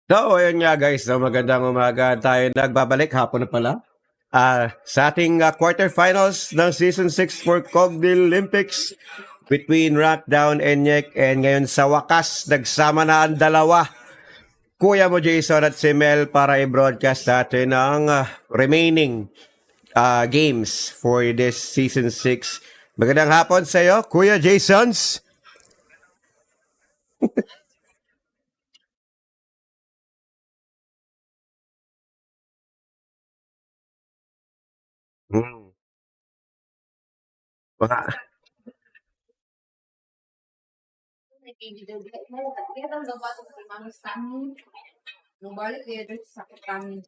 So, ayun nga guys, no, magandang umaga tayo nagbabalik, hapon na pala. Sa ating quarterfinals ng Season 6 for Cogdil Olympics between Rockdown and Nyek. And ngayon sa wakas, nagsama na ang dalawa. Kuya mo Jason at si Mel para i-broadcast natin ang remaining games for this Season 6. Magandang hapon sa iyo, Kuya Jasons. Hmm. Baka, Nung balik dia sakit kami.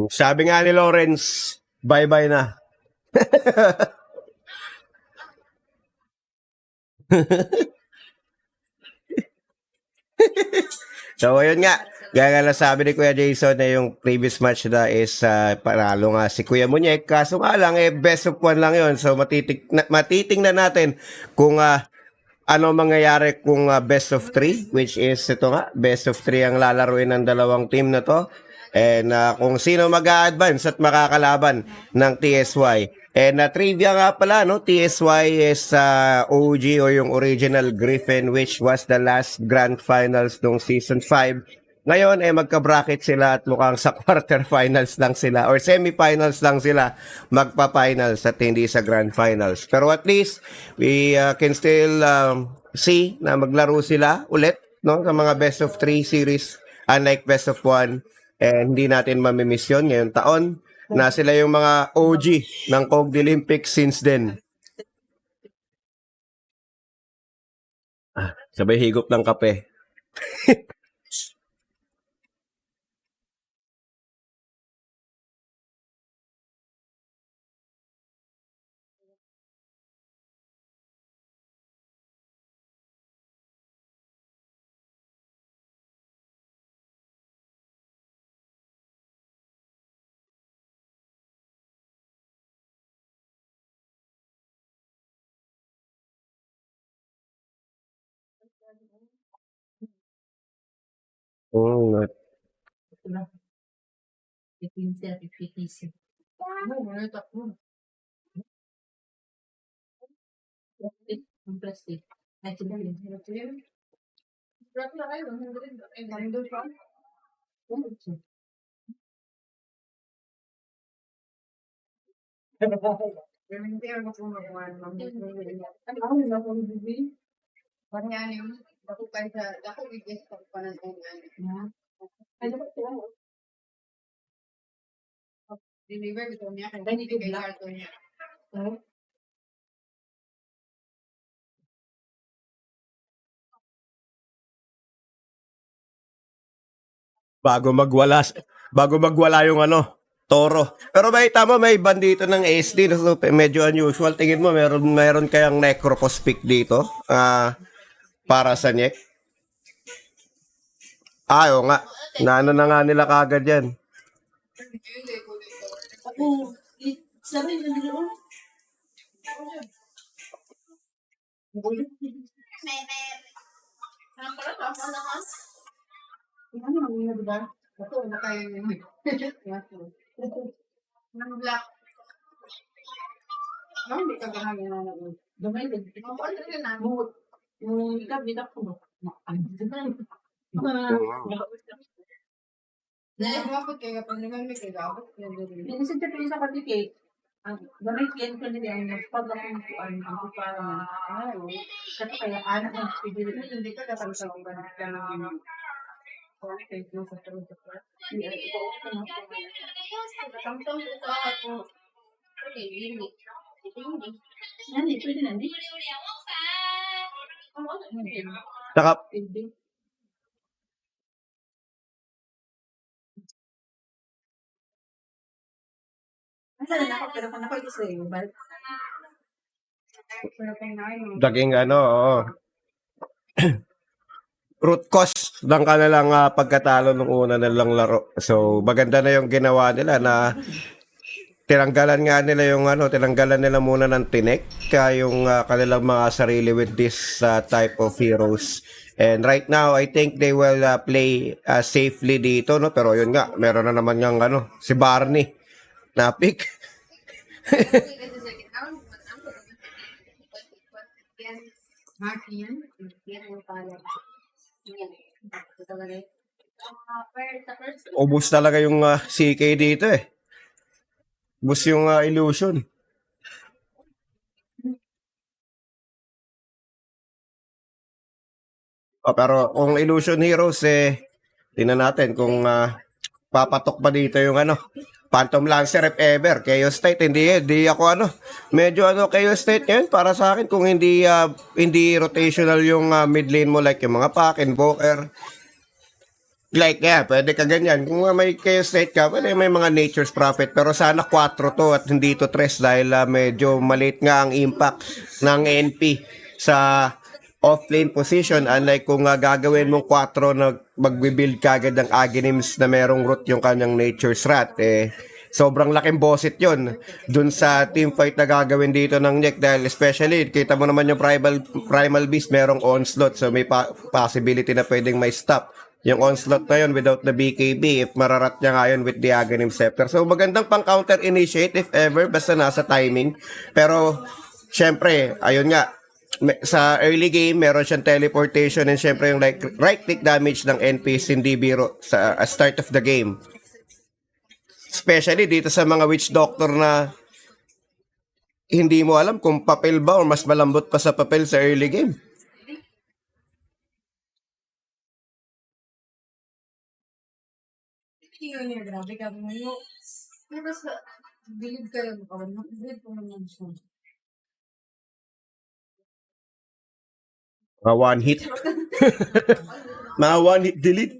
sabi nga ni Lawrence, bye-bye na. So, ayun nga. Gaya na sabi ni Kuya Jason na yung previous match na is panalo nga si Kuya Munyek. Kaso nga lang, best of one lang yon. So, matitingnan natin kung ano mangyayari kung best of three, which is ito nga, best of three ang lalaruin ng dalawang team na to. And kung sino mag-a-advance at makakalaban ng TSY. And trivia nga pala, no, TSY is OG or yung original Griffin, which was the last grand finals nung season 5. Ngayon magka-bracket sila at mukhang sa quarterfinals lang sila or semifinals lang sila magpa-finals at hindi sa grand finals. Pero at least we can still see na maglaro sila ulit, no, sa mga best of 3 series unlike best of 1. Hindi natin mamimiss yun ngayong taon na sila yung mga OG ng Cogdil Olympics since then. Sabay higop ng kape. Oh, Deliver gitu niya kay hindi kay karton niya. bago magwala yung Toro. Pero may tama, may bandito ng SD na so, medyo unusual. Tingin mo meron kayang necropospic dito para sa Nyek? Oo nga. Naano na nga nila kagad yan. Nang black. No, hindi ka ganahin na naman. Dumay din. Ano rin na? Bidak ko. Dahil mabot kayo kapag naman may kagabot. Minsan siya pinisa ka tikit. Ang gamit yan ko nila ang pagkakuntuan ang parang siya pa kaya anak ng pidili. Hindi ka dapat sa kung ganit ka ng thank you sa tulong sa class. Samtang sa ako. Okay, hindi. Nandi, pwede nandi. Saka, Nasa na ako pero kung nakulit sa iyo, balik. Pero kay nain. daging oo. Root cause ng kanilang pagkatalo nung una nilang laro. So, maganda na yung ginawa nila na tinanggalan nga nila yung ano, tinanggalan nila muna ng tinek yung kanilang mga sarili with this type of heroes. And right now, I think they will play safely dito, no? Pero yun nga, meron na naman yung ano, si Barney na pick. Martin. Yan ang pala. Yan. Ito talaga. Ubus talaga yung CK dito eh. Ubus yung illusion. Pero kung Illusion Heroes tingnan natin kung papatok ba dito yung ano, Phantom Lancer if ever. Chaos State, hindi ako ano. Medyo ano, Chaos State ngayon para sa akin kung hindi rotational yung mid lane mo like yung mga Pack, Invoker. Like, pwede ka ganyan. Kung may Chaos State ka, pwede may mga Nature's Prophet. Pero sana 4 to at hindi to 3 dahil medyo maliit nga ang impact ng NP sa off-lane position. Unlike kung gagawin mong 4 na magbibuild kagad ng Aghanims na merong root yung kanyang Nature's Rat, sobrang laking bosset yun dun sa team fight na gagawin dito ng Nick dahil especially kita mo naman yung primal beast merong onslaught so may possibility na pwedeng may stop yung onslaught na yun without the BKB if mararat niya nga yun with the Aghanim Scepter. So magandang pang counter initiate if ever basta nasa timing. Pero syempre, ayun nga, sa early game meron siyang teleportation and syempre yung like right click damage ng NPs hindi biro sa start of the game. Especially dito sa mga witch doctor na hindi mo alam kung papel ba o mas malambot pa sa papel sa early game. Tingnan niya, grabe ka mo. Pero sa bilid kayo mo kawan, bilid ko naman siya. Mga one hit. Mga one hit delete.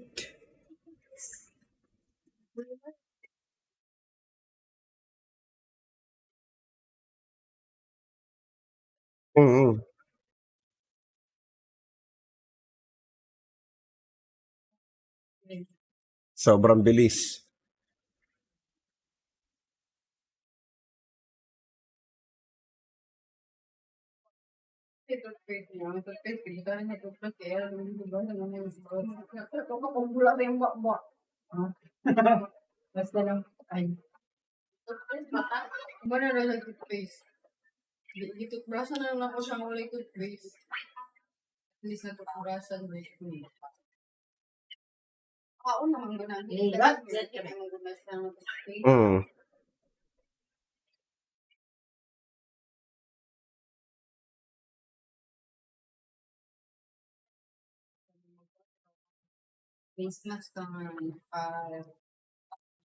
Mm-hmm. Sobrang bilis. Ito face niya, ito face, pilitan niya ito face, kaya alam mo ba, naman yung siguro. Ito ka kung bula sa yung bakba. Basta lang, ay. Ba na lang toothpaste? Gitutbrasan na lang ako siya ng toothpaste. At least natutbrasan ba ito. Oo naman ganun. Ligat. Kaya naman ganun sa toothpaste. Mm. Face mask ka nga,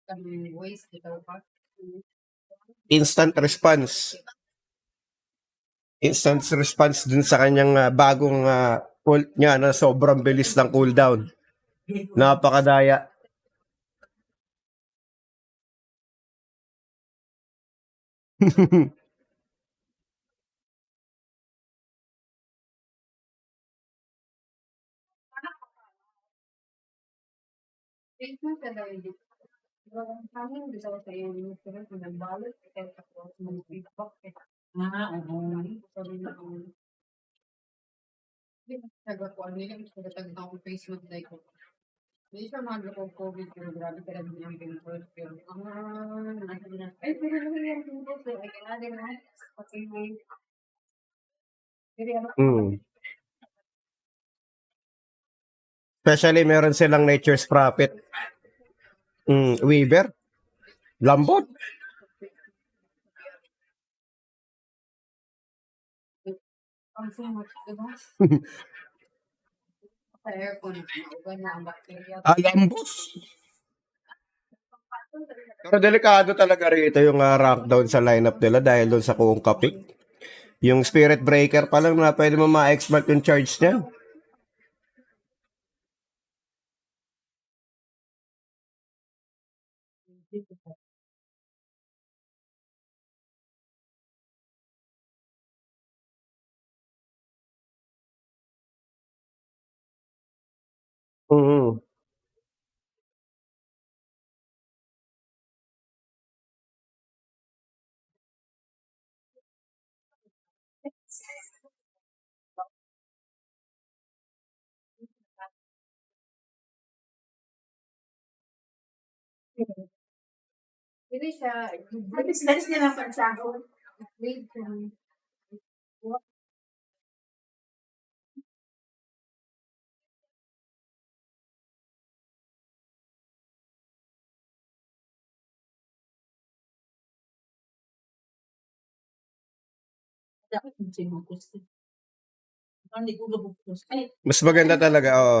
kami waste, ikaw pa. Instant response. Instant response dun sa kanyang bagong ult niya na sobrang bilis ng cooldown. Napakadaya. Face mask ka daw hindi. Kami bisa ko sa iyo, pero kung nagbalot, kaya ako mag-feedback. Oo. Sabi na ako. Taga ko, ano nila, gusto ko taga ako face mask like ko. Hindi siya mahal ko COVID, pero grabe ka lang yung pimples. Pero, nasabi na, ay, pero ano yung pimples? Ay, kaya na, okay, pero ano, Mm. Especially meron silang Nature's Prophet. Weaver. Lambot. ang sumot, diba? Sa aircon, ugan na ang bacteria. Lambot. Pero delikado talaga rito yung rank down sa lineup nila dahil doon sa kuong kapik. Yung Spirit Breaker pa lang na pwede mo ma-expert yung charge niya. Mm-hmm. Hindi siya, At least, dalis niya lang sa ako. wait, Dapat hindi siya mag-post. Hindi ko gabugtos. Ay, Mas maganda talaga, oo.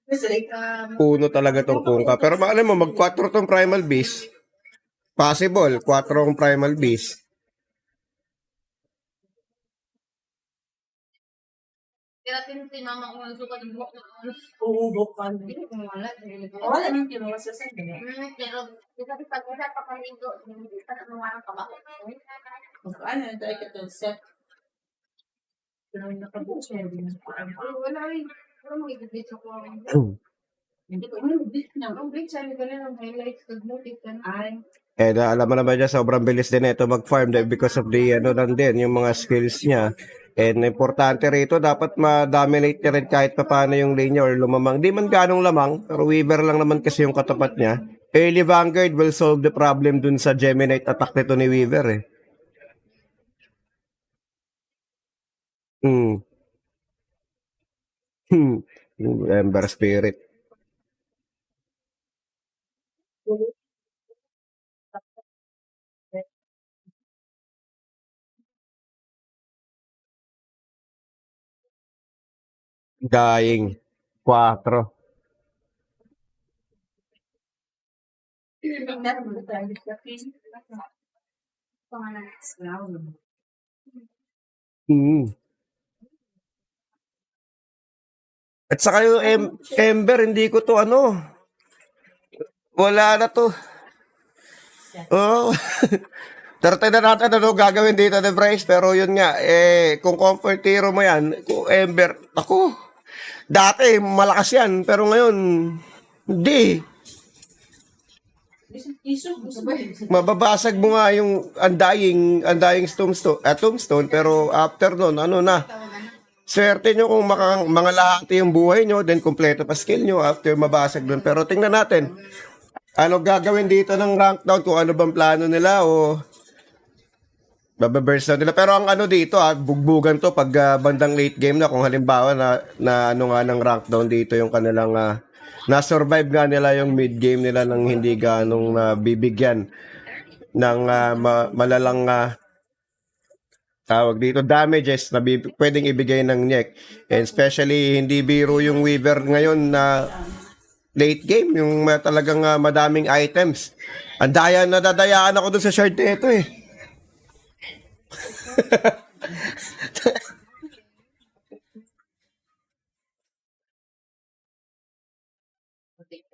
kasi like, Puno talaga tong kungka. Pero alam mo, mag-4 tong primal beast. Possible, 4 ang primal beast. kaya tinama ko ng sukat ng buhok ng ano. uubok pa. Hindi ko wala. Wala nang kinuha sa sanda. Pero, kasi pag wala pa paligo, hindi pa na mawarang pa ba? Ano, ito ay katong set. Pero nakabukas mo din. Wala rin. Wala mo i-delete ako. Hindi ko, ano, bit na. Ang big sabi ko na ng highlights, nag-notice ka na. Ay, Alam mo naman dyan, sobrang bilis din ito mag-farm dahil because of the, lang din, yung mga skills niya. And importante rito, dapat ma-dominate niya rin kahit pa paano yung lane niya or lumamang. Di man ganong lamang, pero Weaver lang naman kasi yung katapat niya. Early Vanguard will solve the problem dun sa Geminite attack nito ni Weaver eh. Hmm. Yung Ember Spirit. Dying. 4. meron mo tayo sa pin. Pangalan. At saka yung Ember, hindi ko to wala na to. Oh. Tarte na natin gagawin dito ni Bryce. Pero yun nga, kung comfort hero mo yan, kung Ember, ako, dati malakas yan, pero ngayon, hindi. Mababasag mo nga yung undying tombstone, pero after nun, swerte nyo kung mga lahati yung buhay nyo, then kompleto pa skill nyo after mabasag dun. Pero tingnan natin, ano gagawin dito ng rank down, kung ano bang plano nila o bababurst na nila. Pero ang dito, bugbugan to pag bandang late game na, kung halimbawa na nga ng rank down dito yung kanilang na-survive nga nila yung mid game nila nang hindi ganong bibigyan ng malalang tawag dito damages na pwedeng ibigay ng Nyek. And especially hindi biro yung Weaver ngayon na late game, yung talagang madaming items. Nadadayaan ako dun sa shard nito eh.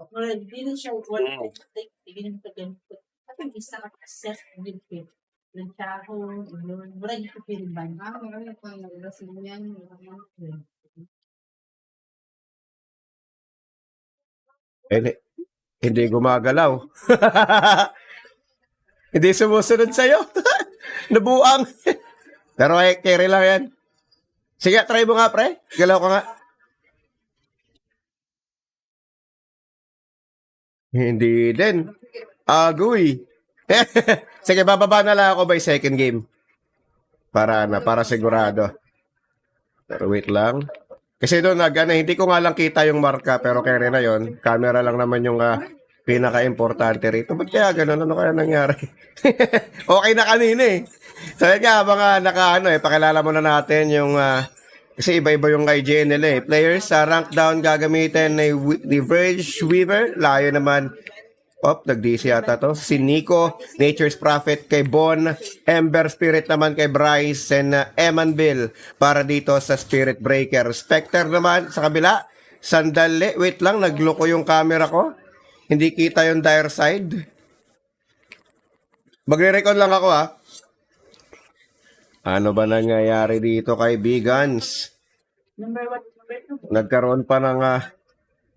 Or hindi siya wala. Tignan mo ganito. At ang isa ka set with it. Yung taho, wala yung pipil ba? Meron na pang naglasin yan. Hindi gumagalaw. Hindi sumusunod sa'yo. Nabuang. Pero carry lang yan. Sige, try mo nga, pre. Galaw ka nga. Hindi din. Agoy. Sige, bababa na lang ako by second game. Para sigurado. Pero wait lang. Kasi doon hindi ko nga lang kita yung marka, pero carry na yon. Camera lang naman yung pinaka-importante rito. Ba't kaya ganun? Ano kaya nangyari? Okay na kanina eh. So yun nga, mga pakilala muna natin yung kasi iba-iba yung IGN nila eh. Players sa rank down gagamitin ni Verge Weaver. Layo naman. Nag-DC yata to. Si Nico, Nature's Prophet kay Bon, Ember Spirit naman kay Bryce, and Eman Bill para dito sa Spirit Breaker. Spectre naman sa kabila. Sandali. Wait lang, nagloko yung camera ko. Hindi kita yung dire side. Magre-recon lang ako Ano ba nangyayari dito kay Bigans? Number 1, number 2. Nagkaroon pa ng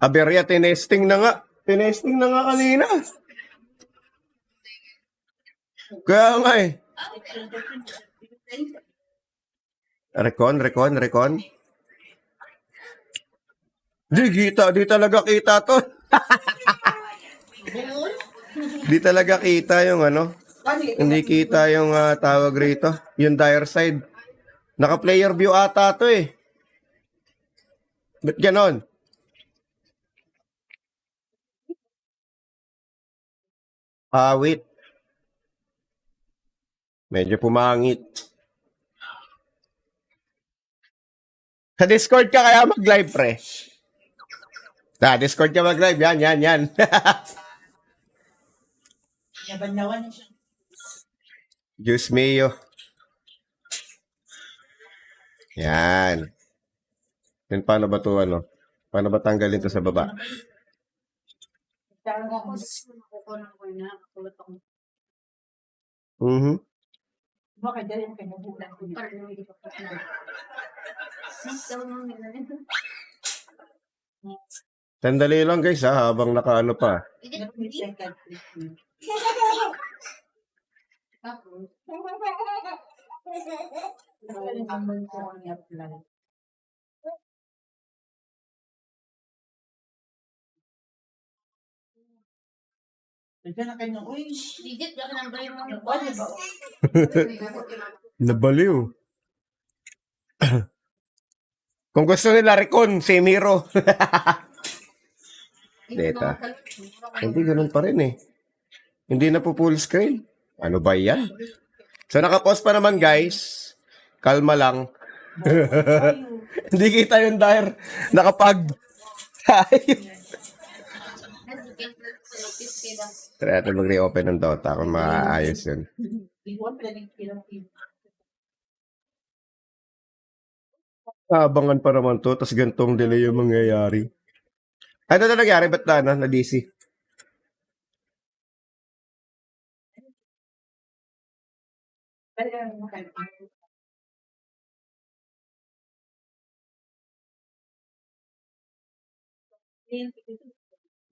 aberya, tinesting na nga. Tinesting na nga kanina. Kaya nga Recon. Di talaga kita to. Di talaga kita yung ano. Hindi kita yung tawag rito. Yung dire side. Naka-player view ata to eh. Ba't ganon? Wait. Medyo pumangit. Sa Discord ka kaya mag-live, pre. Discord ka mag-live. Yan. Yaban-yawan na siya. Diyos mio. Yan. Then paano ba to ano? Paano ba tanggalin to sa baba? Pero ako, nakukunan ko na. Kulot ako. Mhm. Baka dyan yung kinabulan ko. Parang hindi ko pa na. Nasa mga nila. Sandali lang guys habang nakaano pa. Second treatment. Tapos, Ang ko ang i-apply. Nandiyan na kayo, uy, digit, gawin ang brain mo. ano ba? Nabaliw. Kung gusto nila Recon, si Miro. Data. Hindi ganun pa rin eh. Hindi na po full screen. Ano ba yan? So naka-pause pa naman guys. Kalma lang. Hindi kita yung dire. Nakapag. Try natin mag-reopen ng Dota kung maayos yun. Igual pala nagkilang team. Abangan pa naman to, tapos gantong delay yung mangyayari. Ano na nangyari? Ba't na DC? Kaya makain.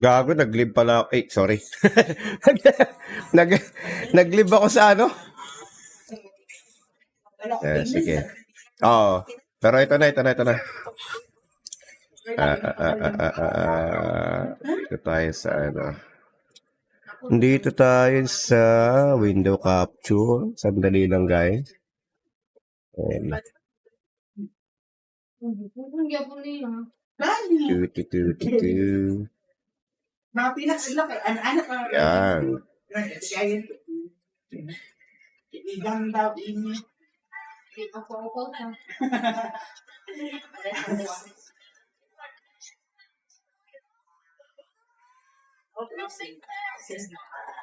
Gago, nag-live pala ako. Sorry. nag, nag-live ako sa ano? Sige. Oo. Pero ito na. Dito tayo sa ano. Dito tayo sa window capture. Sandali lang guys. Ayan. Hindi ako nila. Tu. Mga pinakalaki, anak ka. Yan. Igang daw ini. Ako.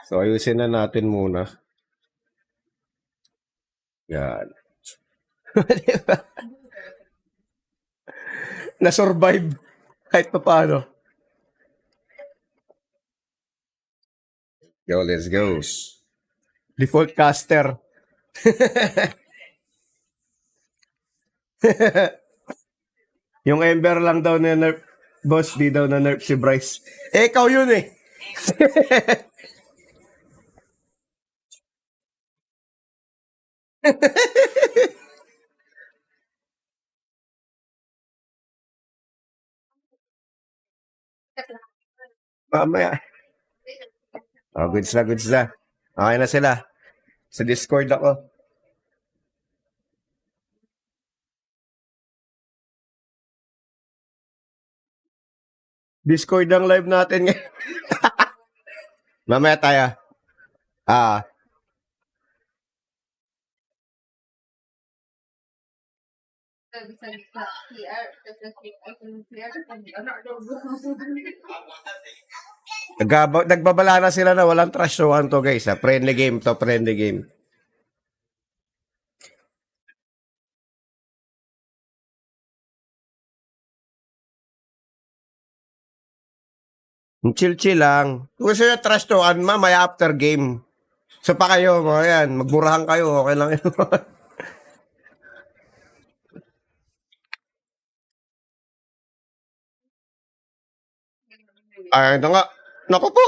So ayusin na natin muna. Yan. Diba? Na-survive kahit pa paano. Let's go. Default caster. Yung Ember lang daw na nerf. Boss, di daw na nerf si Bryce. Ikaw yun eh. Mamaya. Goods na. Okay na sila. Sa Discord ako. Discord ang live natin ngayon. Mamaya tayo. Nagbabala na sila na walang trash talk to guys. Friendly game to, friendly game. Chill lang. Kung gusto nyo trash talkan, mamaya after game. So pa kayo, mga yan. Magmurahan kayo, okay lang yun. Ay, nga. Naku po.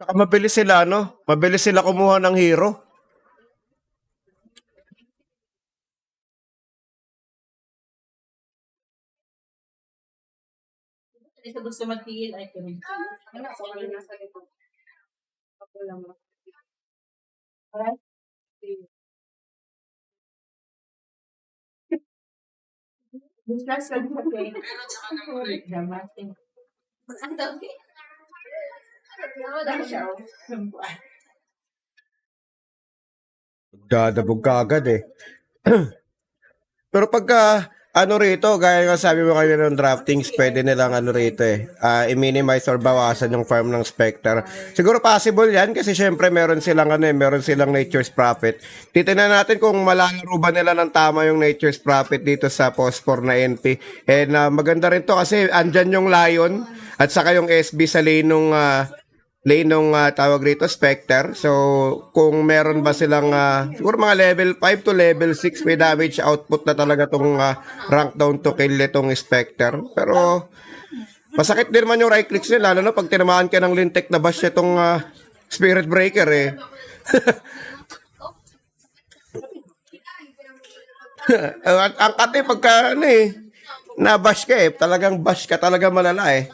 Saka mabilis sila, no? Mabilis sila kumuha ng hero. Hindi sa gusto magtigil ay kami. Ano ako lang nasa likod. Ako lang. Alright? Discuss ka din okay. Dramatic. Ang dami. Dahil siya. Dadabog ka agad eh. Pero pagka ano rito, gaya nga sabi mo kanina ng draftings, pwede nilang ano rito eh, i-minimize or bawasan yung farm ng Spectre. Siguro possible yan kasi syempre meron silang ano eh, meron silang Nature's Prophet. Titingnan natin kung malalaro ba nila ng tama yung Nature's Prophet dito sa Phosphor na NP. And maganda rin to kasi andyan yung Lion at saka yung SB sa lane nung tawag rito, Spectre. So, kung meron ba silang, siguro mga level 5 to level 6, may damage output na talaga tong rank down to kill itong Spectre. Pero, masakit din naman yung right clicks nila, lalo na pag tinamaan ka ng lintek na bash itong Spirit Breaker eh. Ang kate pagka ano eh, na-bash ka eh, talagang bash ka, talaga malala eh.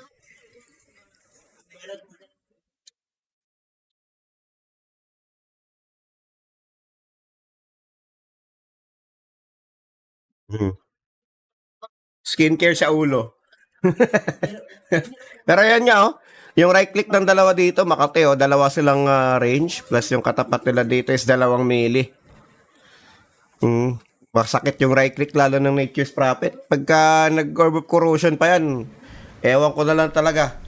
Hmm. Skincare sa ulo. Pero yan nga oh, yung right click ng dalawa dito, Makati oh, dalawa silang range plus yung katapat nila dito is 2 melee. Masakit yung right click lalo ng Nature's Prophet. Pagka nag-orb of corrosion pa yan, ewan ko na lang talaga.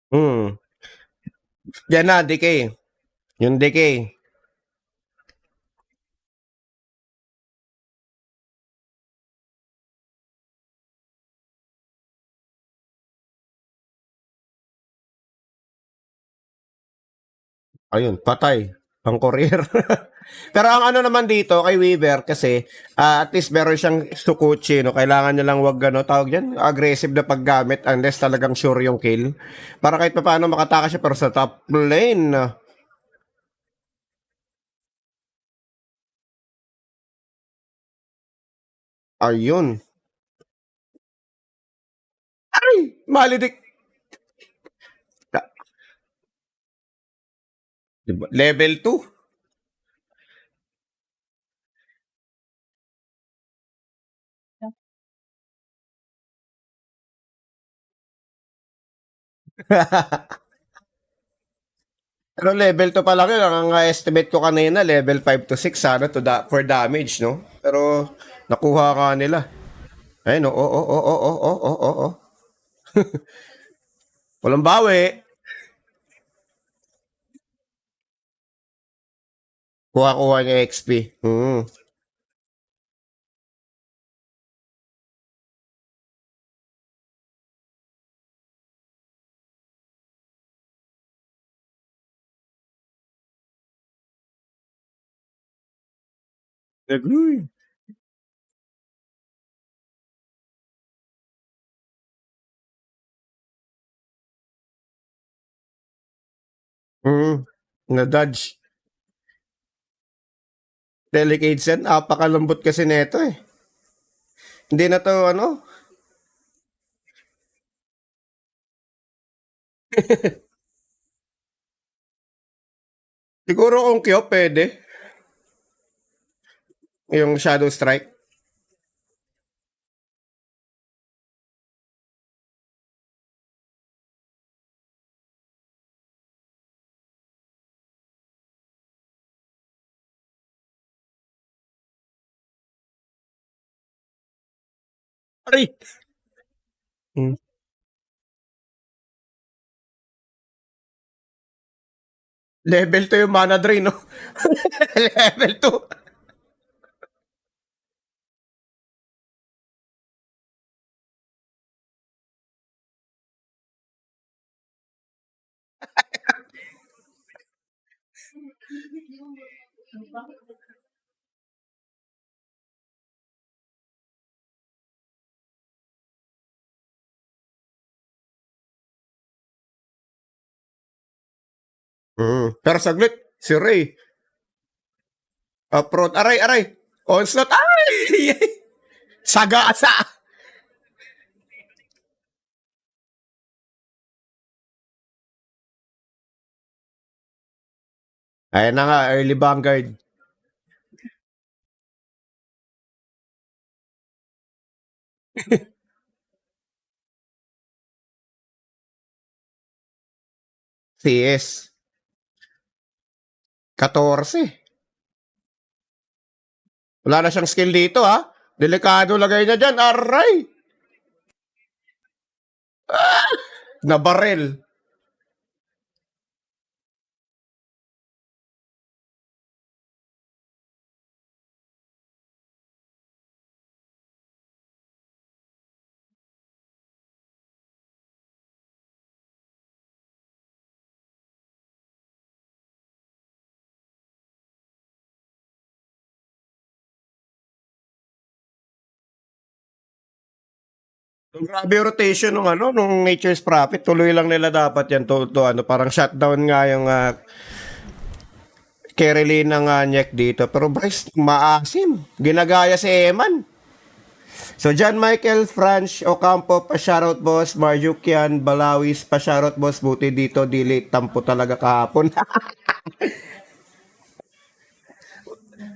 Hmm. Yan na, decay. Yung decay. Ayun, patay. Ang courier. Pero ang ano naman dito kay Weaver kasi at least meron siyang Sukuchi, no? Kailangan niya lang wag ano, tawag diyan, aggressive na paggamit unless talagang sure yung kill. Para kahit paano makatakas siya pero sa top lane. Ayun. Ay, malidik. Diba? Level 2. Pero level 2 pa lang yun. Ang estimate ko kanina, level 5 to 6 sana for damage, no? Pero nakuha ka nila. Ayun, oo, oo, oo, oo, oo, oo, oo. Walang bawi. Kuha-kuha niya XP. Agree. Na-dodge. Delicate set. Napakalambot kasi neto eh. Hindi na to ano. Siguro kung Kyo pwede. Yung Shadow Strike. Aray! Hmm. Level 2 yung mana drain, no? Level 2. Pero saglit, si Ray, approach, aray, aray, onslaught, ay! Sagasa! Ayan na nga, early vanguard. CS. 14. Wala na siyang skill dito, ha? Delikado lagay niya dyan, aray! Na barel. Grabe yung rotation nung ano, nung Nature's Prophet. Tuloy lang nila dapat yan to ano, parang shutdown nga yung Kerry ng Nyek dito. Pero Bryce, maasim. Ginagaya si Eman. So, John Michael, Franch, Ocampo, pa-shoutout boss. Marjukian, Balawis, pa-shoutout boss. Buti dito, dili, tampo talaga kahapon.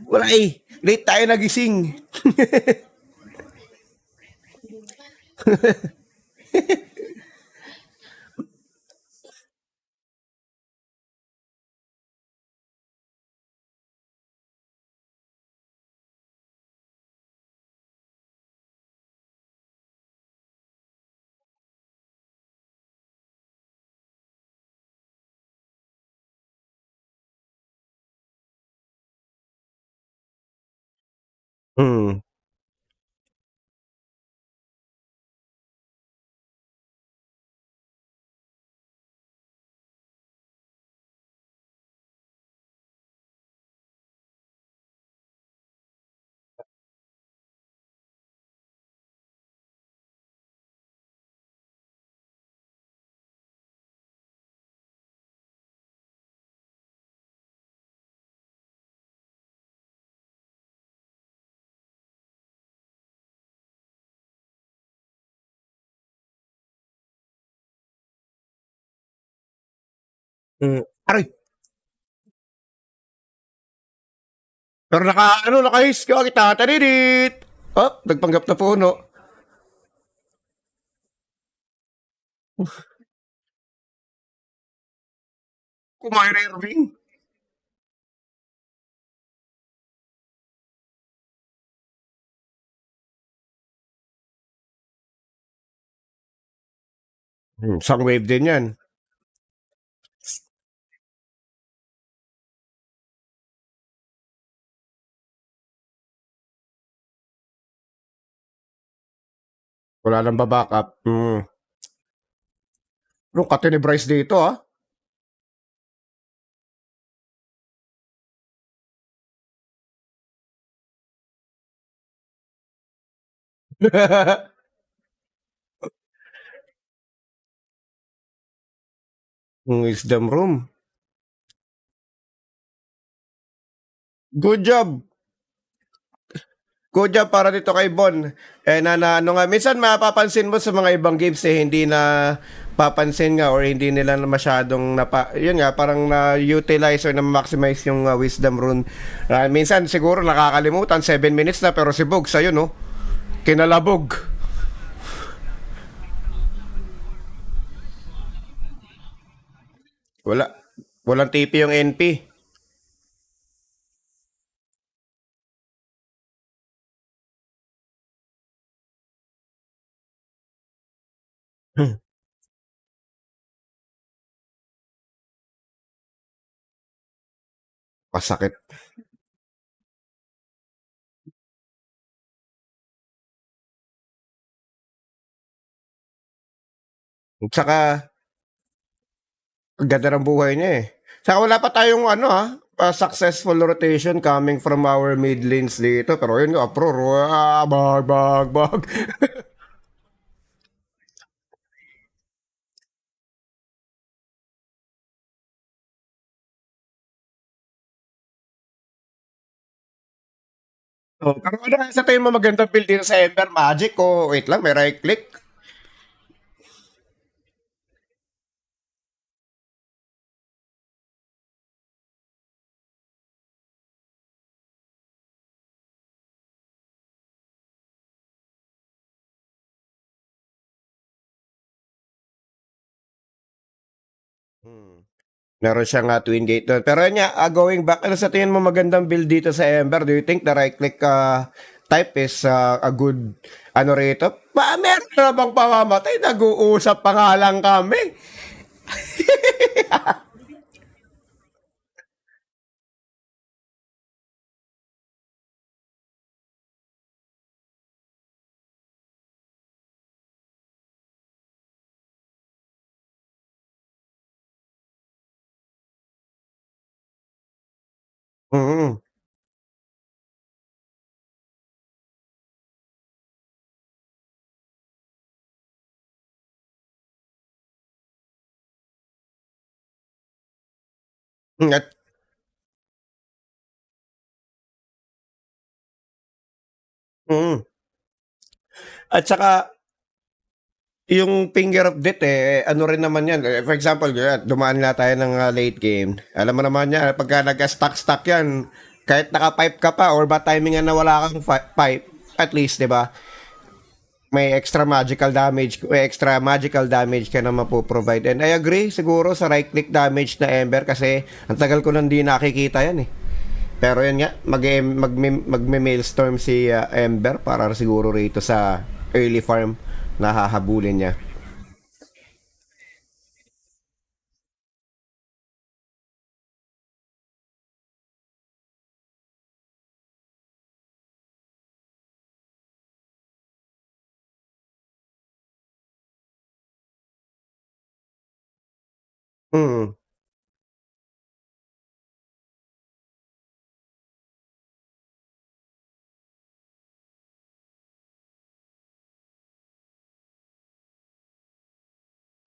Wala eh. Late tayo nagising. Hmm. Hmm. Aray. Pero nakahis ko kita, tadidit. Oh, nagpanggap na puno. Kumain na Irving. Isang wave din yan. Wala nang babackup. Yung kate ni Bryce dito, ah. Wisdom room. Good job. Good job para dito kay Bon. Ano nga, minsan mapapansin mo sa mga ibang games hindi na papansin nga or hindi nila na masyadong yun nga, parang na-utilize or na-maximize yung wisdom rune. Minsan siguro nakakalimutan, 7 minutes na pero si Bog sa'yo, no? Kinalabog. Wala. Walang TP yung NP. Masakit. At saka, ang ganda ng buhay niya eh. Saka wala pa tayong ano successful rotation coming from our mid lanes dito. Pero yun nga, bag. Oh, pero ano kaya sa tingin mo magandang build dito sa Ember Magic o wait lang, may right click? Hmm. Meron siyang twin gate doon. Pero yun nga, going back, ano sa tingin mo magandang build dito sa Ember? Do you think the right click type is a good ano rito? Meron na bang pamamatay? Nag-uusap pa nga lang kami. Mm. At, mm. At saka, yung finger of death ano rin naman yan. For example, dumaan na tayo ng late game. Alam mo naman yan, pagka nag-stuck yan, kahit naka-pipe ka pa or ba timingan na wala kang pipe, at least, di ba? May extra magical damage ka na mapoprovide. And I agree siguro sa right click damage na Ember kasi ang tagal ko nang di nakikita yan eh. Pero yun nga, magme-mailstorm si Ember para siguro rito sa early farm na hahabulin niya. Hmm.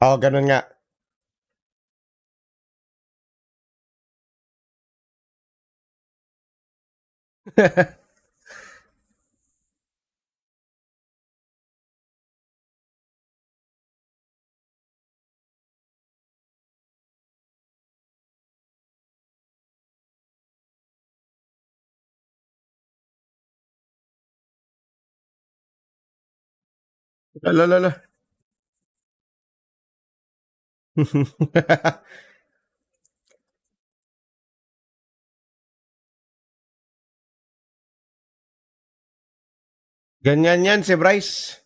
Oo, ganun nga. Lalala. Ganyan yan si Bryce.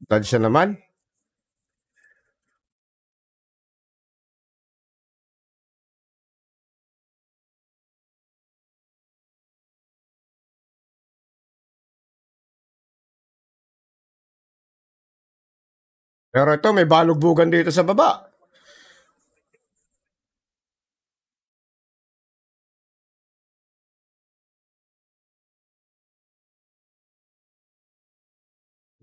Tad siya naman. Pero ito, may balugbugan dito sa baba.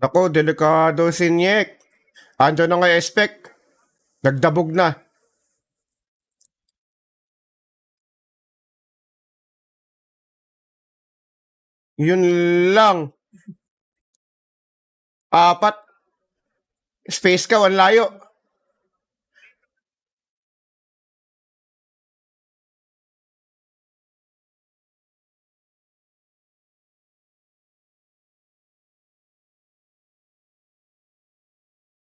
Ako, delikado si Nyek. Andiyan na nga expect. Nagdabog na. Yun lang. Apat. Space ka, ang layo.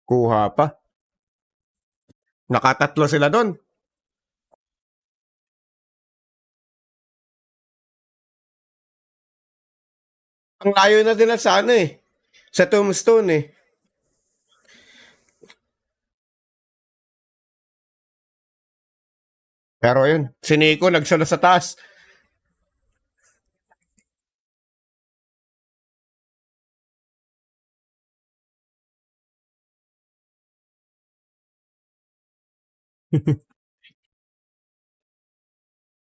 Kuha pa. Nakatatlo sila doon. Ang layo na din sa ano eh. Sa tombstone eh. Pero yun, si Nico nagsalo sa taas.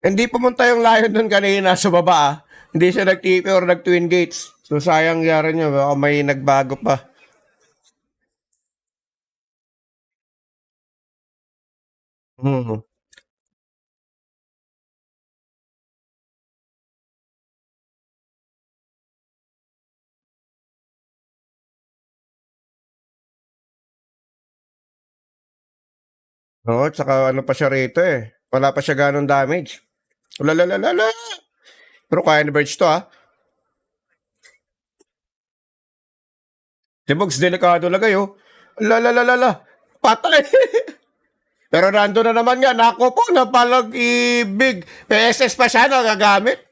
Hindi pumunta yung Lion doon kanina sa baba ah. Hindi siya nag-TP or nag-twin gates. So sayang yara niya, baka may nagbago pa. Hmm. Oo, tsaka ano pa siya rito eh. Wala pa siya ganong damage. Lalalala. Pero kaya ni Birch to ah. Si Bugs, delikado lagay oh. Lalalala. Patay. Pero nando na naman nga, nako po, napalag-ibig. PSS pa siya nagagamit.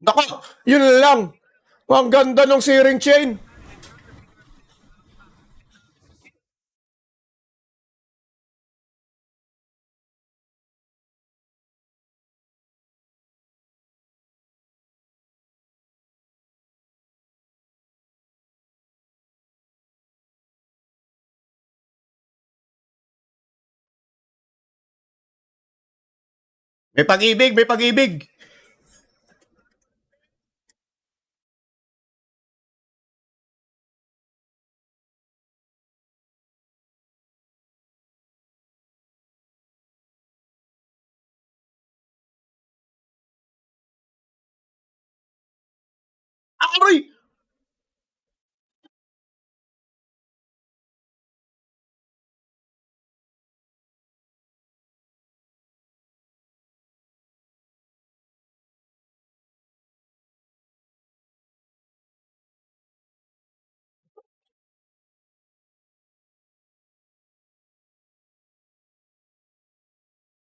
Nako, yun lang. Ang ganda ng searing chain. May pag-ibig, may pag-ibig. Aray!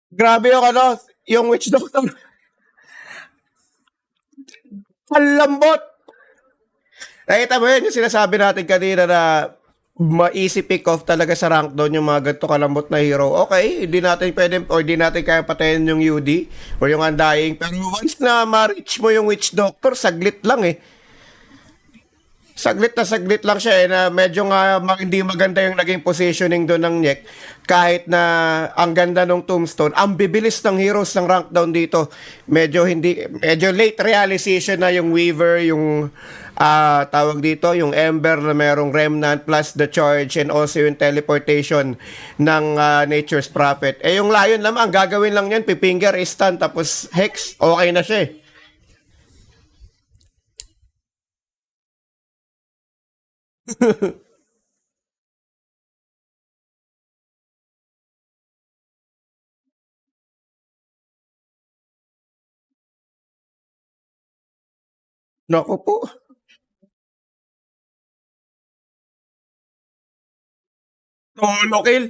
Grabe yung ano, yung witch doctor. Ang lambot. Nakita mo yun, yung sinasabi natin kanina na ma-easy pick off talaga sa rank down yung mga ganito kalambot na hero. Okay, hindi natin pwede or hindi natin kaya patayin yung UD or yung Undying. Pero once na ma-reach mo yung Witch Doctor, saglit lang eh. Saglit na saglit lang siya eh, na medyo nga hindi maganda yung naging positioning doon ng Nyek. Kahit na ang ganda ng Tombstone, ang bibilis ng heroes ng rank down dito. Medyo late realization na yung Weaver, yung tawag dito, yung Ember na merong Remnant plus the Charge and also yung teleportation ng Nature's Prophet. Eh yung Lion naman, ang gagawin lang yan, pipinger, stun, tapos Hex, okay na siya eh. Naku po, solo kill.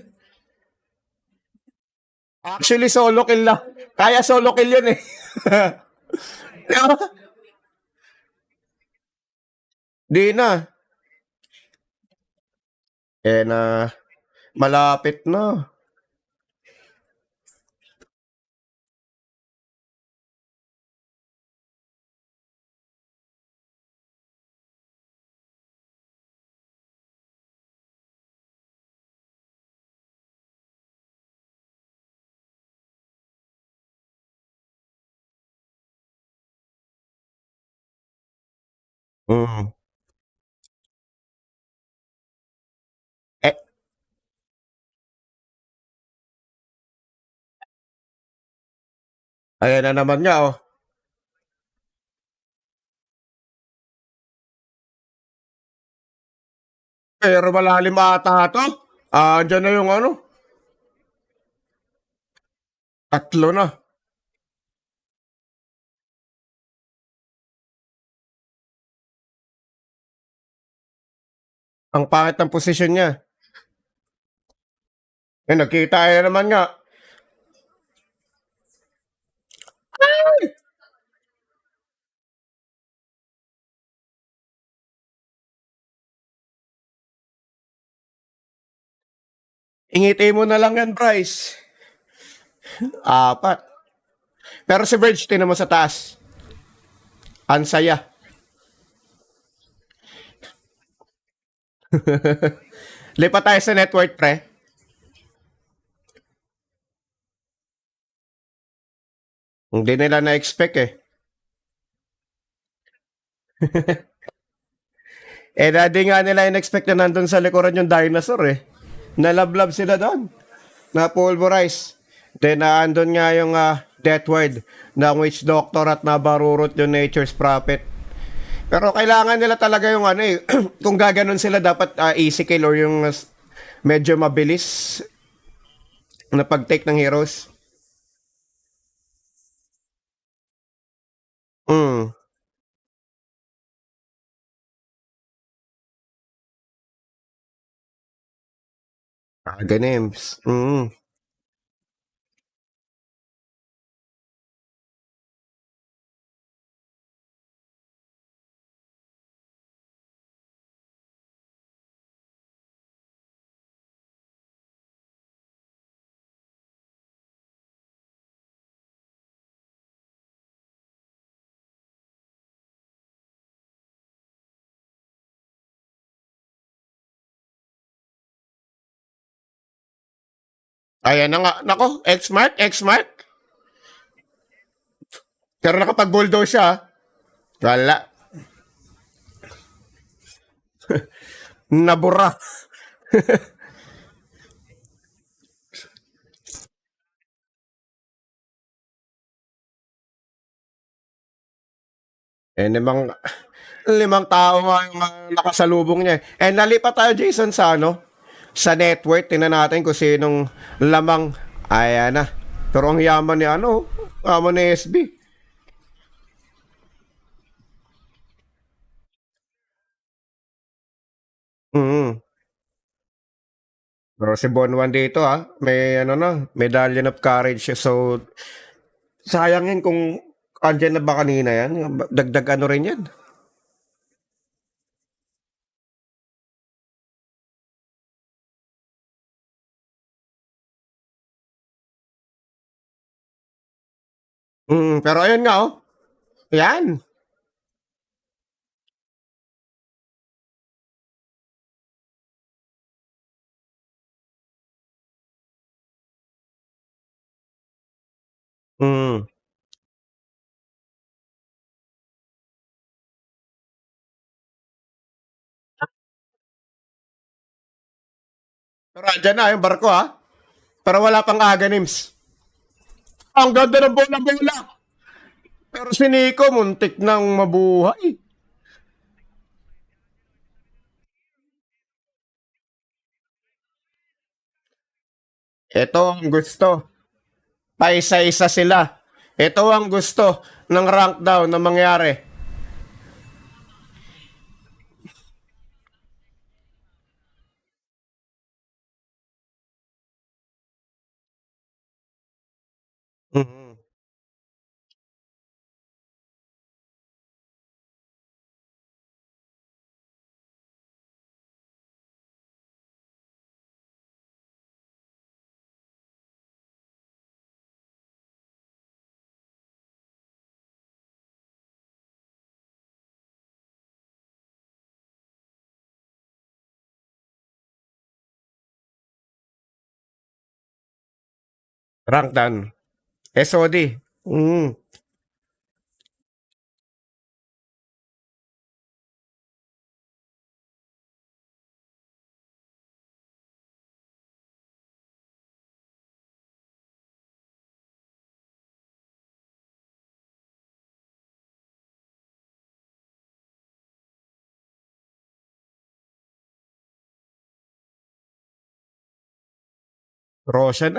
Actually, solo kill lang. Kaya solo kill yun eh. Diba? Di na. Eh na, malapit na. Mm. Eh, ayan na naman nga oh. Pero malalim ata to. Andyan na yung ano. Tatlo na. Ang pangit ng posisyon niya. Eh, nakita na naman nga. Ingiti mo na lang yan, Bryce. Apat. Pero si Verge, tinan mo sa taas. Ang saya. Lipat tayo sa network, pre. Hindi nila na-expect eh. Eh, dati nga nila in-expect na nandun sa likuran yung dinosaur eh. Nalablab sila doon. Na pulverize. Then, andun nga yung death word ng witch doctor at nabarurot yung nature's prophet. Pero kailangan nila talaga yung ano eh. Kung gaganon sila, dapat easy kill or yung medyo mabilis na pag-take ng heroes. Mm. Ganems. Mm. Ayan na nga. Nako, X-Mark, X-Mark. Pero nakapag-bulldoze siya. Wala. Nabura. Eh, limang tao nga yung nakasalubong niya. Eh, nalipat tayo, Jason, sa ano? Sa network. Tingnan natin kung sinong lamang. Ayan na. Pero ang yaman ni ano? Yaman ni SB. Mm. Pero si Bonwan dito may ano na, medallion of courage siya. So, sayangin kung andyan na ba kanina yan. Dagdag ano rin yan. Pero ayun nga Yan. Mm. Pero andyan na yung barko Pero wala pang Aganims. Ang ganda ng bola-bola. Pero si Nico, muntik nang mabuhay. Ito ang gusto. Paisa-isa sila. Ito ang gusto ng rank down na mangyari. Mhm. Rank down. SOD. Mm. Roshan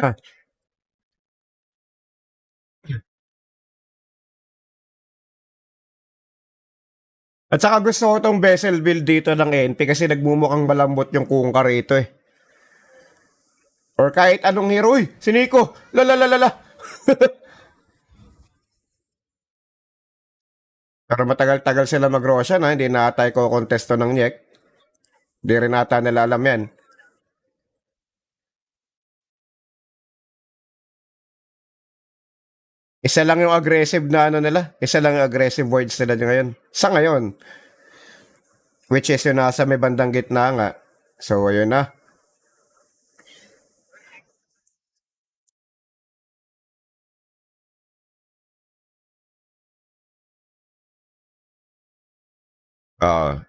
At saka gusto ko tong vessel build dito ng NP kasi nagmumukhang malambot yung kungka rito eh. Or kahit anong hero. Uy, si Nico. Lalalalala. Pero matagal-tagal sila mag-Roshan Hindi na tayo ko contesto ng Nyek. Di rin ata nila alam yan. Isa lang yung aggressive na ano nila. Isa lang yung aggressive words nila ngayon. Sa ngayon. Which is yung nasa may bandang gitna nga. So, ayun na. Oo.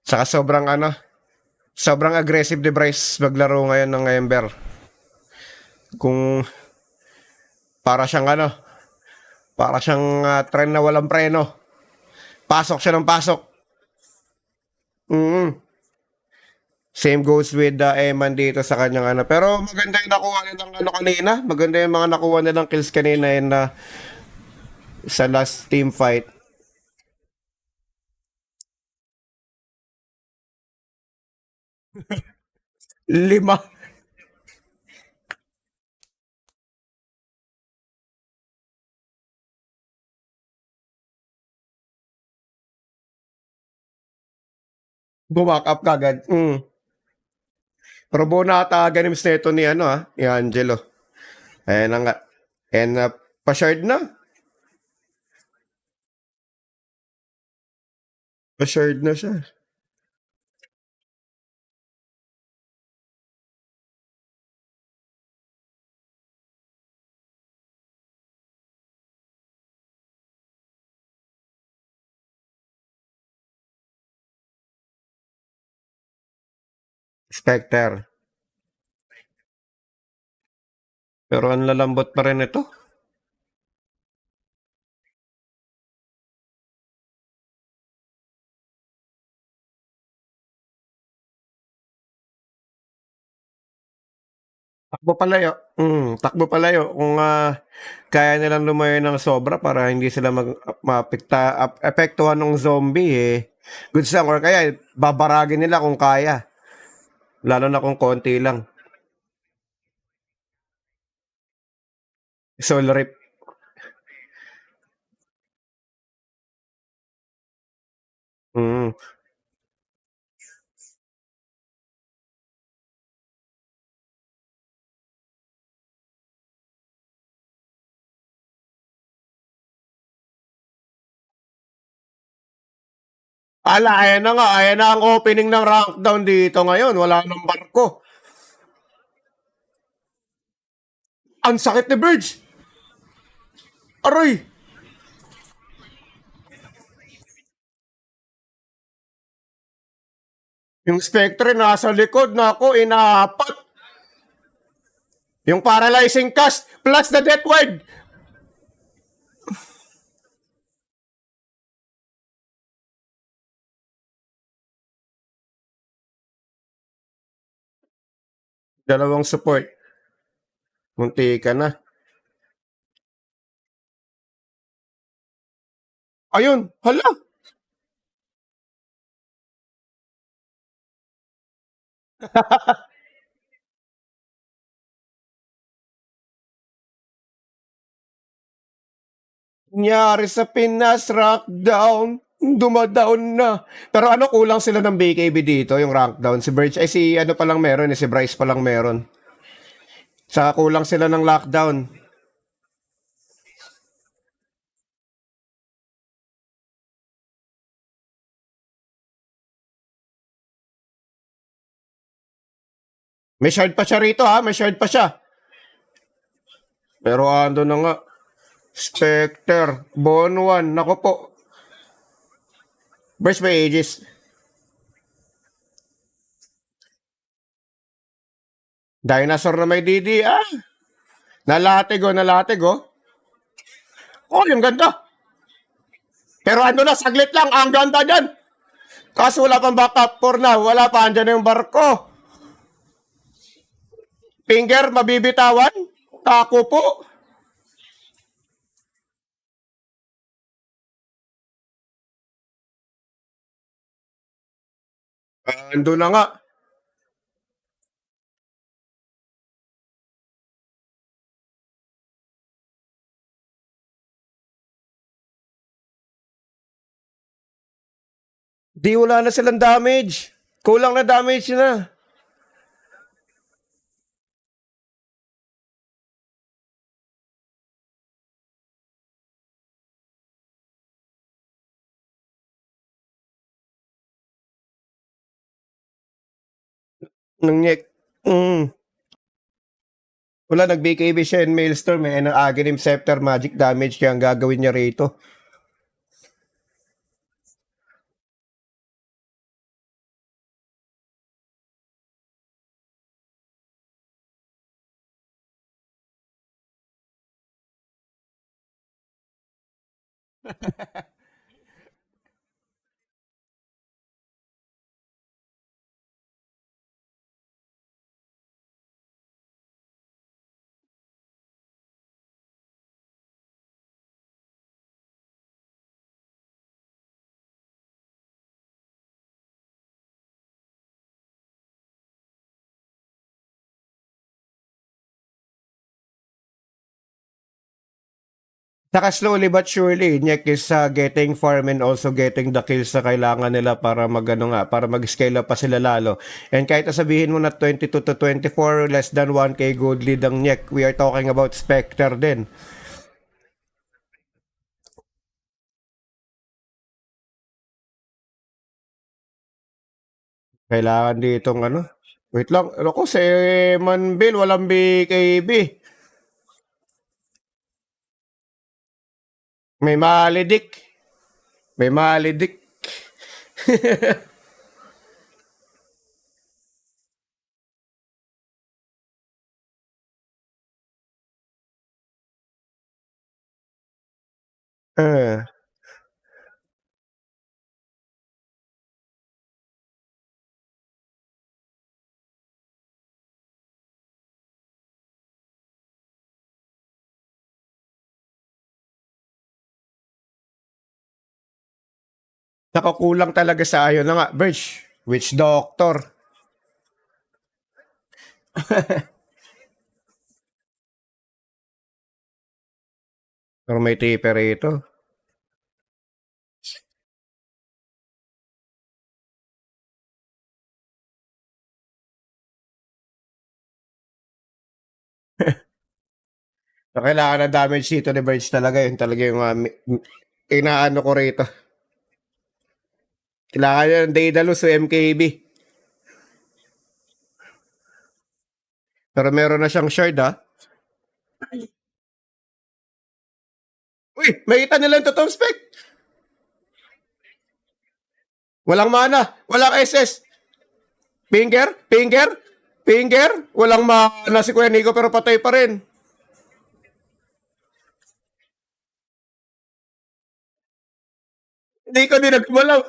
Saka sobrang aggressive ni Bryce maglaro ngayon ng Ember. Kung para siyang para siyang tren na walang preno. Pasok siya ng pasok. Mm. Same goes with Eman dito sa kanyang ano. Pero maganda yung nakuha nilang ano kanina. Maganda yung mga nakuha nilang kills kanina in, sa last team fight. Lima. Bumak up kagad. Mm. Pero buo na ata ganims na ito ni ni Angelo. Ayan na nga. And pa-shard na. Pa-shard na siya. Spectre. Pero ang lalambot pa rin ito. Takbo palayo. Takbo palayo. Kung kaya nilang lumayo ng sobra para hindi sila apektuhan ng zombie Good song. Or kaya babaragin nila kung kaya. Lalo na kung konti lang. Soul Rip. Mm. Ayan na nga. Ayan na ang opening ng rank down dito ngayon. Wala nang barko. Ang sakit ni Birds. Aray! Yung Spectre nasa likod na ako, inaapat. Yung paralyzing cast plus the death ward. Dalawang support. Munti ka na. Ayun, hala. Nyari sa Pinas, rank down. Dumadown na. Pero kulang sila ng BKB dito, yung rank down. Si Birch, si pa lang meron, si Bryce pa lang meron. Saka kulang sila ng lockdown. May shard pa siya rito May shard pa siya. Pero ando na nga. Spectre, Bon 1, nako po. Burst by Aegis. Dinosaur na may DD, Nalatig oh. Oh, yung ganda. Pero saglit lang, ang ganda dyan. Kaso wala pang backup for na, wala pa, andyan na yung barko. Finger, mabibitawan. Tako po. Ando na nga. Di wala na silang damage. Kulang na damage na. Nung nyek. Mm. Wala, nag-BKB siya in Maelstrom eh. Ng Aghanim Scepter magic damage kaya ang gagawin niya rito. Saka slowly but surely, Nyek is getting farm and also getting the kills na kailangan nila para para mag-scale up pa sila lalo. And kahit sabihin mo na 22 to 24, less than 1k gold lead ang Nyek, we are talking about Spectre din. Kailangan ditong ano. Wait lang, ano ko, si Manbil, walang BKB. May malidik. May malidik. Ah. Nakakulang talaga sa ayon na nga, Birch. Witch Doctor. Pero may tipper ito. So, kailangan ng damage dito ni Birch talaga. Yun talaga yung inaano ko rito. Kailangan niya ng Daedalus o MKB. Pero meron na siyang shard ha. Uy, makita nila yung totoong spec. Walang mana. Walang SS. Finger. Finger. Finger. Walang mana si Kuya Nico pero patay pa rin. Hindi ko din nagmalaw.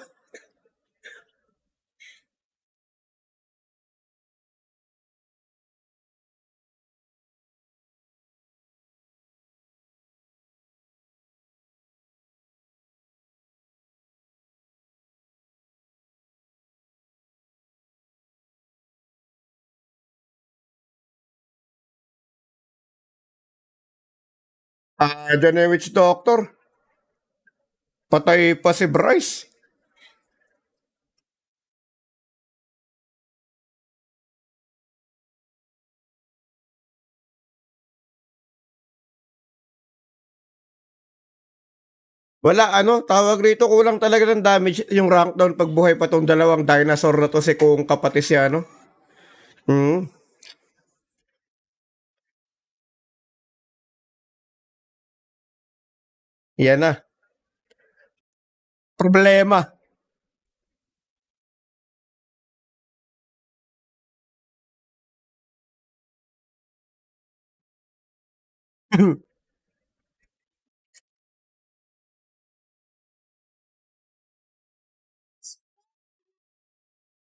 Dyan na yung Witch Doctor. Patay pa si Bryce. Wala, ano, tawag rito, kulang talaga ng damage yung rank down pag buhay pa tong dalawang dinosaur na to si Kung kapatid siya, ano? Hmm. Yan na. Problema.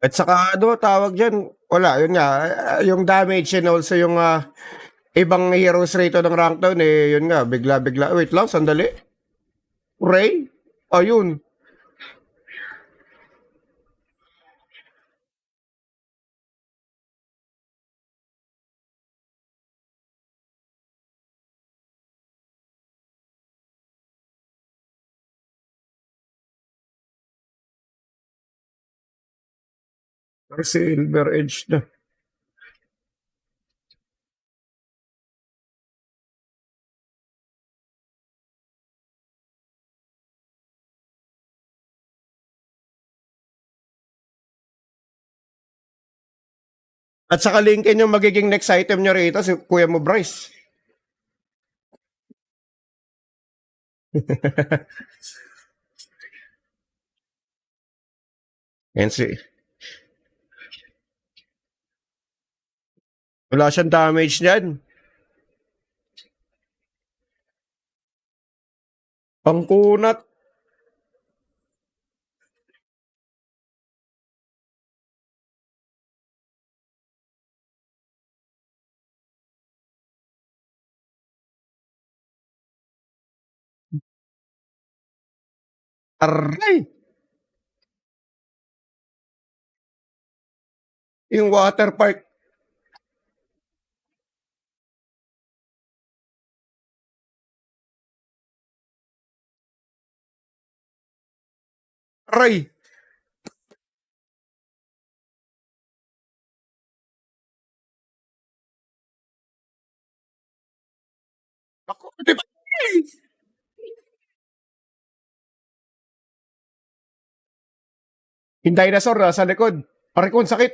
At saka ano, tawag dyan, wala, yun nga, yung damage and also yung ibang heroes rito ng rank down, eh, yun nga, bigla-bigla. Wait lang, sandali. Ray? Ayun. Silver Edge na. At saka linkin yung magiging next item nyo rito, si Kuya mo Bryce. Yan si... Wala siyang damage niyan. Pangkunat. Aray! Yung water park. Aray! Ako, di ba? Yung dinosaur sa likod. Aray ko, ang sakit.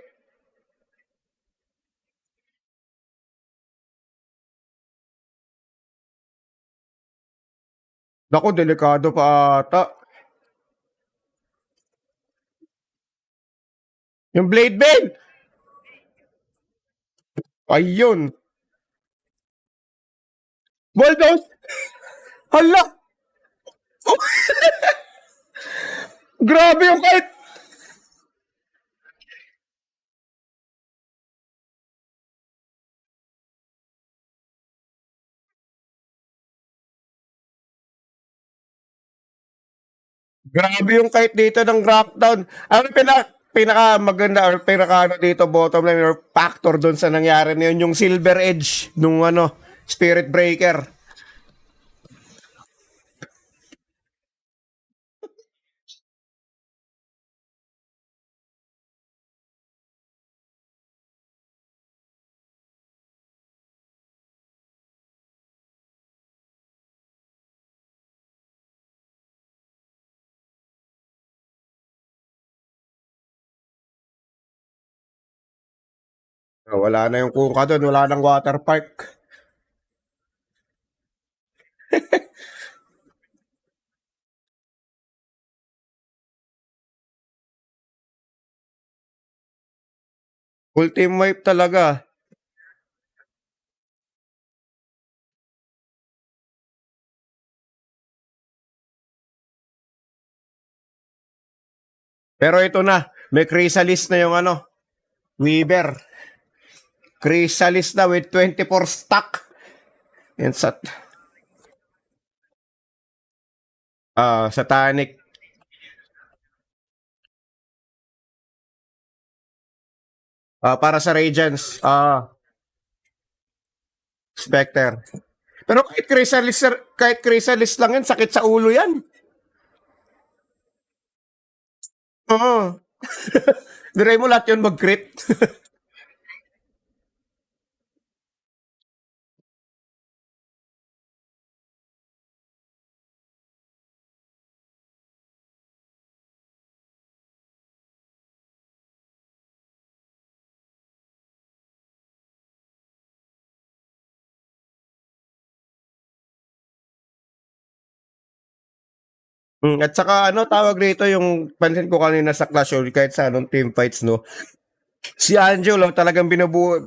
Naku, delikado pa ata. Yung Blade Bane! Ayun. Bulldoze! Hala! Grabe yung kahit... Grabe yung kahit dito ng Crackdown. Ang pinaka maganda or pinaka ano dito bottom line or factor doon sa nangyari na yun, yung Silver Edge nung ano, Spirit Breaker. Wala na yung kuka doon, wala nang water park. Full team wipe talaga. Pero ito na, may Chrysalis na yung ano, Weaver. Chrysalis na with 24 stock. Yan Satanic. Para sa Radiance, Spectre. Pero kahit Chrysalis lang yan, sakit sa ulo yan. Oo. Diray mo lahat yun mag-crit. At saka ano, tawag rito yung pansin ko kanina sa Clash Royale kahit sa anong team fights, no? Si Angelo talagang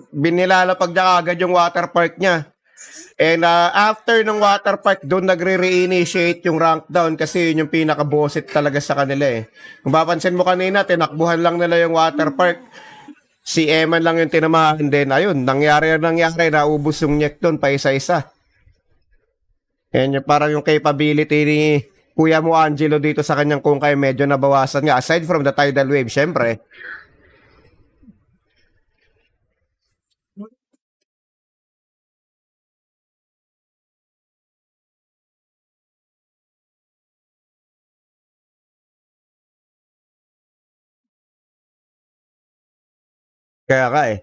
binilalapag niya agad yung water park niya. And after ng water park, doon nagre-reinitiate yung rank down kasi yun yung pinaka-bosset talaga sa kanila eh. Kung mapansin mo kanina, tinakbuhan lang nila yung water park. Si Eman lang yung tinamahan din. Ayun, nangyari, naubos yung nyek doon pa isa-isa. Yan yung parang yung capability ni Kuya mo Angelo dito sa kanyang kungkay medyo nabawasan nga. Aside from the tidal wave, syempre. Kaya ka eh.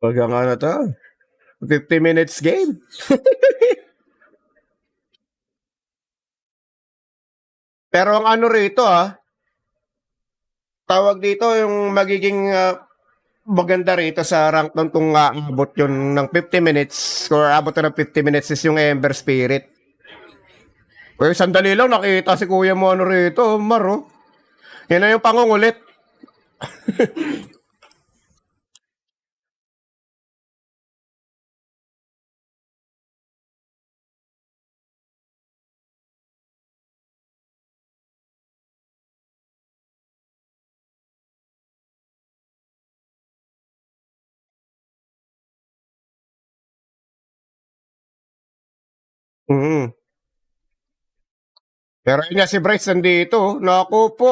Hanggang ano to? 50 minutes game. Pero ang ano rito tawag dito yung magiging maganda rito sa rank down kung aabot yun ng 50 minutes or abot na ng 50 minutes is yung Ember Spirit. Uy, sandali lang nakita si kuya mo ano rito, Maro. Yan na yung pangungulit. Mm. Pero yun nga si Bryce nandito. Naku po.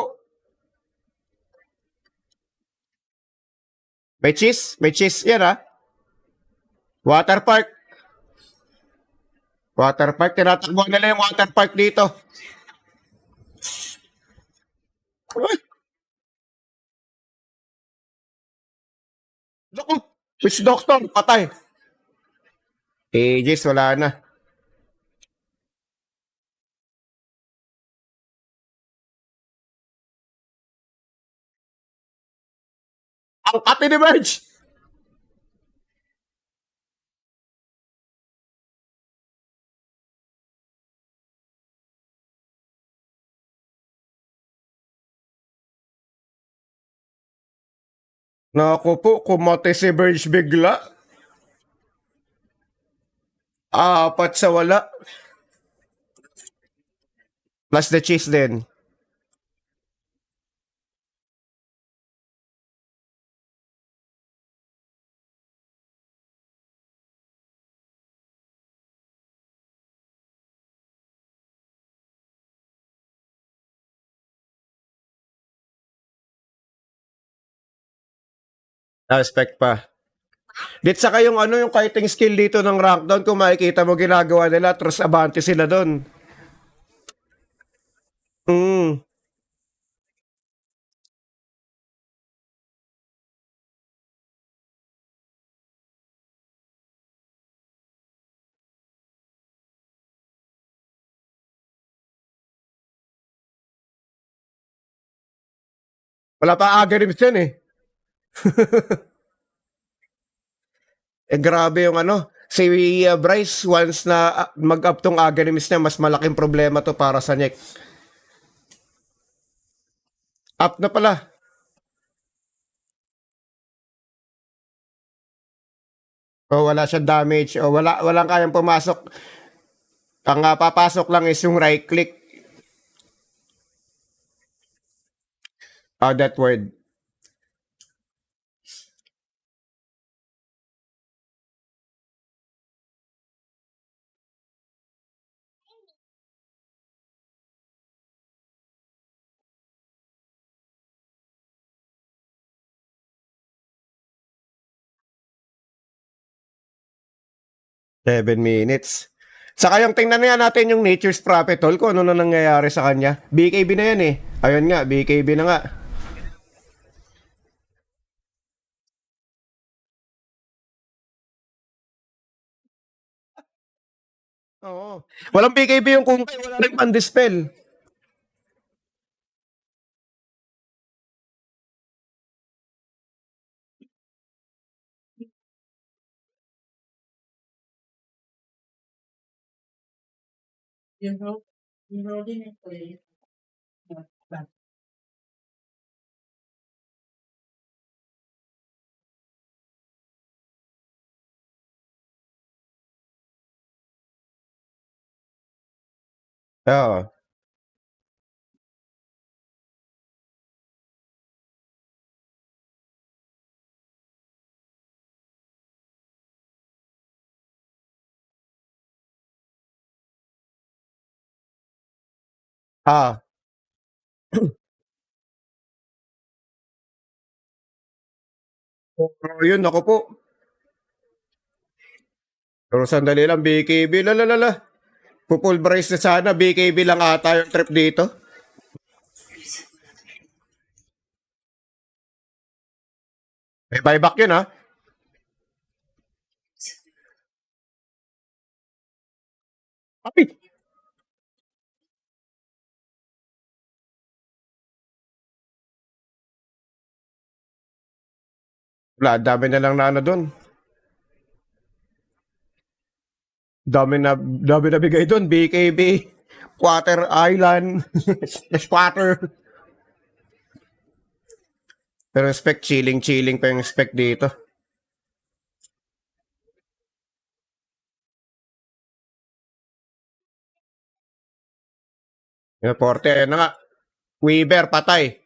May cheese. May cheese yan Water park. Water park. Tinatakbo nila yung water park dito. Uy, naku. Which doctor? Patay. Aegis, wala na. Ang kati ni Merge. Naku po, kumate si Verge bigla. Apat sa wala. Plus the cheese din. Aspect pa. Dit saka yung ano yung kiting skill dito ng Rankdown kung makikita mo ginagawa nila, Trust Abante sila doon. Mm. Wala pa agarims yan eh. Grabe yung ano. Si Bryce, once na mag-up tong agarims niya, mas malaking problema to para sa neck. Up na pala. O wala siyang damage. O walang kayang pumasok. Ang papasok lang is yung right click. That word. Seven minutes. Saka yung tingnan nga natin yung Nature's Prophet Hall kung ano na nangyayari sa kanya. BKB na yan eh. Ayun nga, BKB na nga. Oo. Walang BKB yung kungkay, wala rin pan-dispel. Yung rolling and play. Back. 'Yo. Ah. Oo, yun ako po. Pero sandali lang, BKB, lalalala. Pupulverize na sana, BKB lang ata yung trip dito. May buyback yun Ay, Wala, dami na lang na ano doon. Dami na bigay doon. BKB, Quarter Island, Squatter. Pero spec, chilling pa yung spec dito. Yung Porte, ayun na nga. Weaver, patay.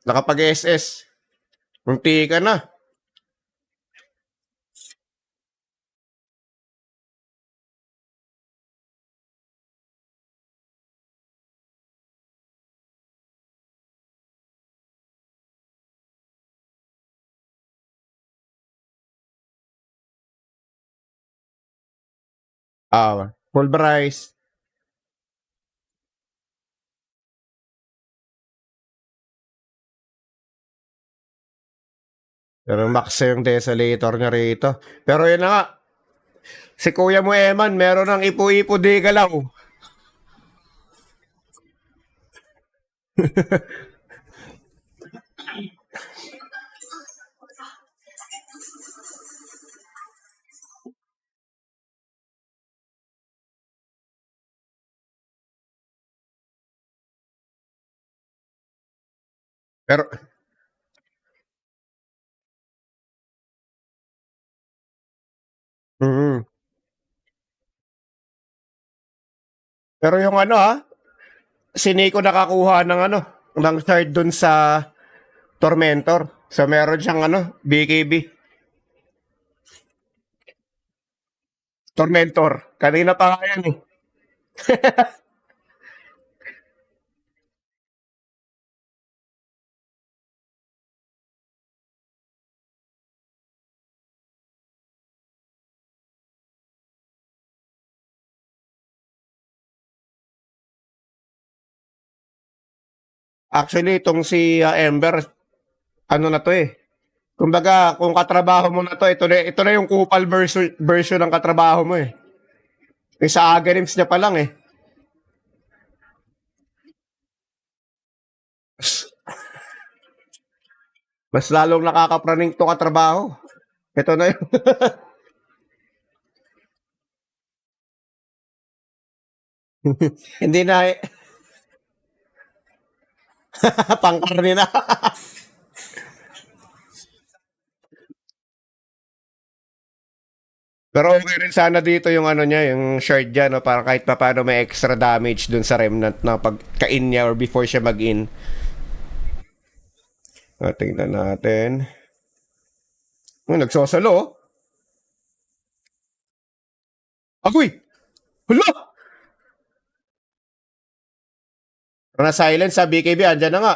Nakapag-SS. Munti ka na. Fulbright. Pero max yung desolator niya rito. Pero yun na nga. Si Kuya mo Eman, meron ng ipo-ipo di galaw. Pero, mm, pero yung ano si Nico nakakuha ng ano, ng shard dun sa Tormentor. So meron siyang ano, BKB. Tormentor. Kanina pa nga yan eh. Actually, itong si Ember, ano na to eh. Kumbaga, kung katrabaho mo na to, ito na yung kupal version ng katrabaho mo eh. Yung sa Agarims niya pa lang eh. Mas lalong nakakapraning to katrabaho. Ito na yun. Hindi na pangkarne na. Pero okay rin sana dito yung ano niya, yung shard niya, no? Para kahit pa paano may extra damage dun sa remnant na pagkain niya or before siya mag-in. Tingnan natin. Nagsosolo. Oh. Agoy! Hala! Na-silence sa BKB, andyan na nga.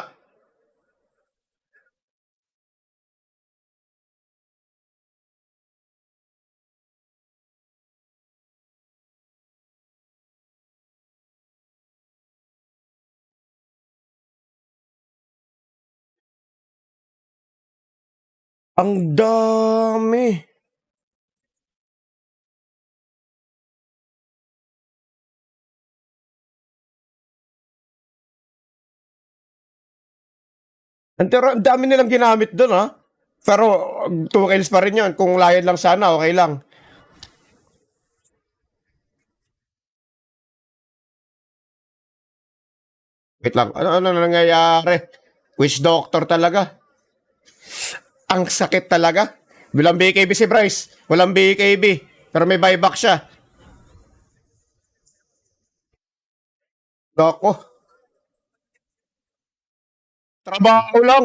Ang dami. Ang dami nilang ginamit doon ha. Pero 2 kills pa rin yun. Kung layan lang sana, okay lang. Wait lang. Ano na nangyayari? Witch doctor talaga. Ang sakit talaga. Bilang BKB si Bryce. Walang BKB. Pero may buyback siya. Doko. Trabaho lang.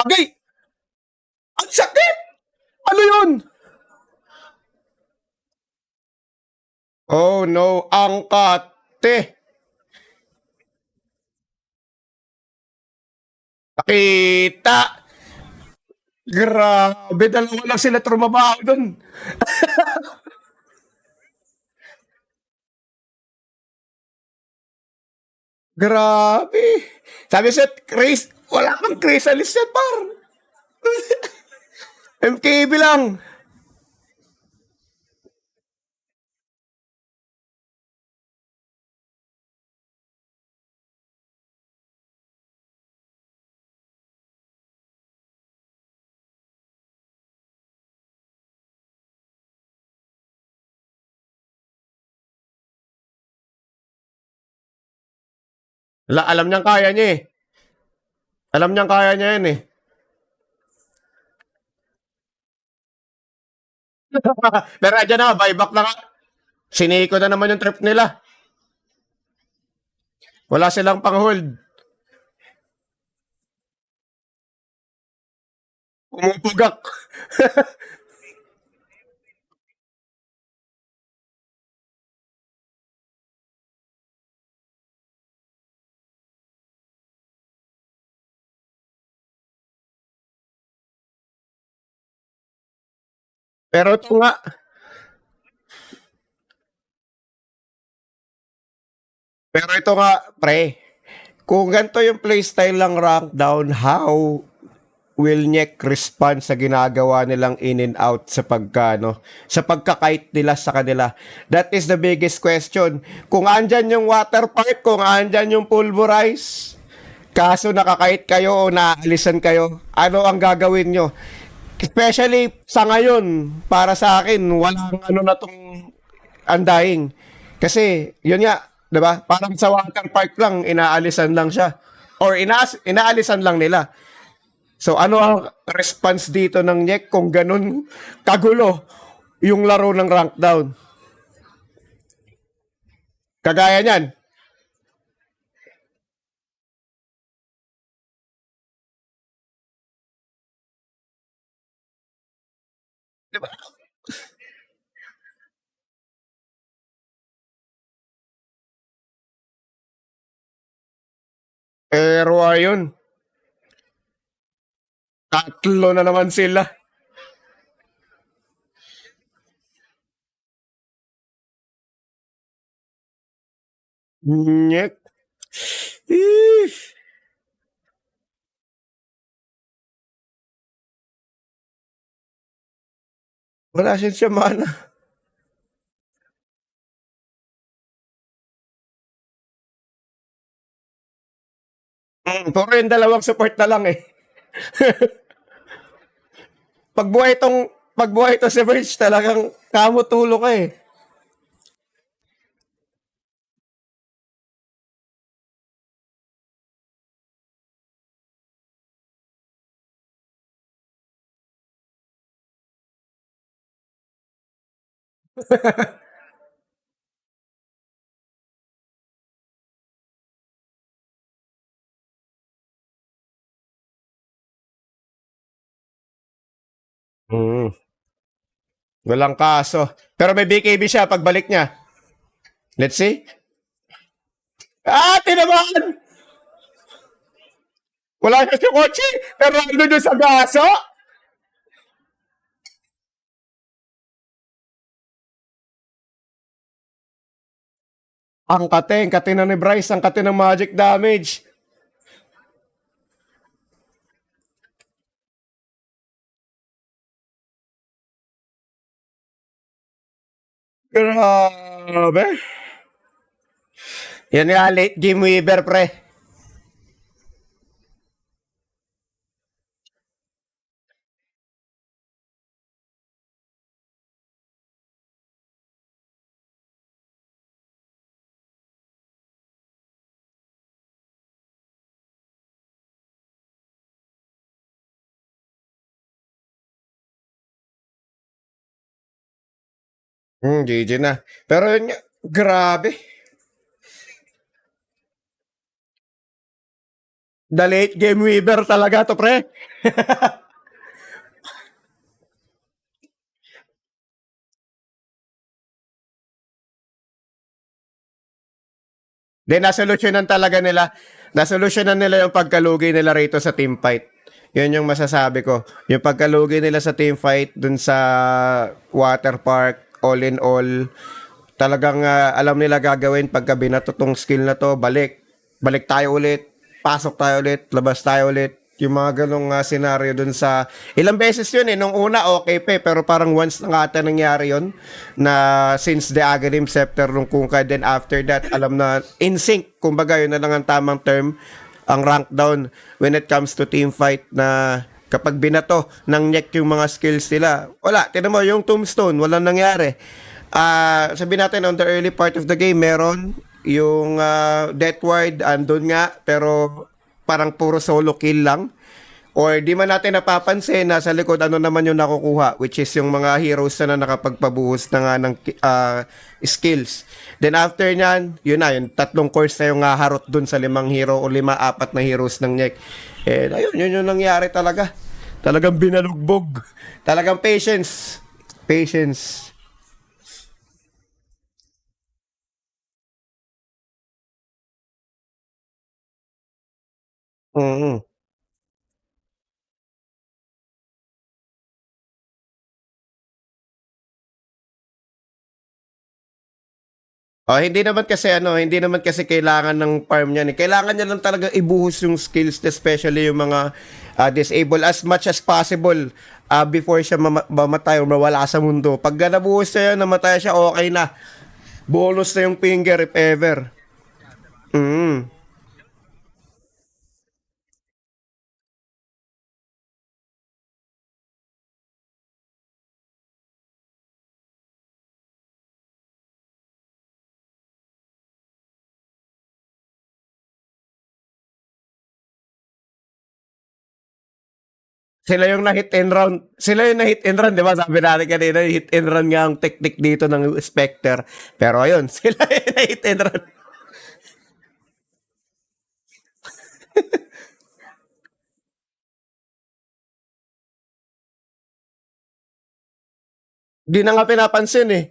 Agay! Ang sakit! Ano yun? Oh no, ang kate. Nakita. Grabe, dalawa lang sila trumabaho doon. Grabe. Sabi sa Chris, wala kang chrysalis yan, par. MKB lang. Alam niyang kaya niya eh. Alam niyang kaya niya yan eh. Pero andyan na, buyback na nga. Siniko na naman yung trip nila. Wala silang pang-hold. Umupugak. Pero ito nga, pero ito nga, pre, kung ganito yung playstyle lang rank down, how will Nyek respond sa ginagawa nilang in and out sa pagka, sa pagkakite nila sa kanila? That is the biggest question. Kung andyan yung water park, kung andyan yung pulverize, kaso nakakite kayo o naalisan kayo, ano ang gagawin nyo? Especially sa ngayon, para sa akin, walang ano na tong undying. Kasi, yun nga, 'di ba? Parang sa water park lang, inaalisan lang siya. Or inaalisan lang nila. So, ano ang response dito ng Nyek kung ganun kagulo yung laro ng rank down? Kagaya niyan. Di ba? Pero ayun, tatlo na naman sila. Nyek. Eesh. Wala siya mana. Puro yung dalawang support na lang eh. Pagbuhay itong si Verge, talagang kamutulo ka eh. Hmm. Walang kaso. Pero may BKB siya pagbalik niya. Let's see. Ah, tinamaan! Wala siya sa kotse, pero ano doon sa gaso? Ang kate na ni Bryce, ang kate ng magic damage. Grabe. Yan nga, late game weaver, pre. GG na. Pero yun nga, grabe. The late game weaver talaga to, pre. Then, nasolusyonan nila yung pagkalugi nila rito sa team fight. Yun yung masasabi ko. Yung pagkalugi nila sa team fight dun sa water park, all in all, talagang alam nila gagawin pagka binato tong skill na to, balik. Balik tayo ulit, pasok tayo ulit, labas tayo ulit. Yung mga ganong senaryo dun sa... Ilang beses yun eh. Nung una, okay pa eh, pero parang once na nga ata nangyari yun na since the Aghanim Scepter nung Kunkay, then after that, alam na in sync. Kumbaga, yun na lang ang tamang term, ang rank down when it comes to team fight na kapag binato ng Nyek yung mga skills nila, wala. Tinan mo, yung Tombstone, walang nangyari. Sabihin natin on the early part of the game, meron yung Death Ward andun nga pero parang puro solo kill lang. Or di man natin napapansin, nasa likod ano naman yung nakukuha, which is yung mga heroes na nakapagpabuhos na nga ng skills. Then after nyan, yun na, yung tatlong course na yung harot dun sa 5 hero o 5, 4 na heroes ng NEC. And ayun, yun yung nangyari talaga. Talagang binalugbog. Talagang patience. Patience. Mm. Oh, hindi naman kasi kailangan ng farm niyan. Eh. Kailangan niya lang talaga ibuhos yung skills, especially yung mga disabled as much as possible before siya mamatay o mawala sa mundo. Pag nabuhos siya yun, namatay siya, okay na. Bonus na yung finger if ever. Mm. Sila yung na-hit and run. Sila yung na-hit and run, di ba? Sabi natin kanina, hit and run nga ang technique dito ng Spectre. Pero ayun, sila yung na-hit and run. Di na nga pinapansin eh.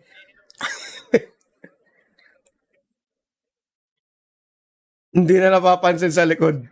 Hindi na napapansin sa likod.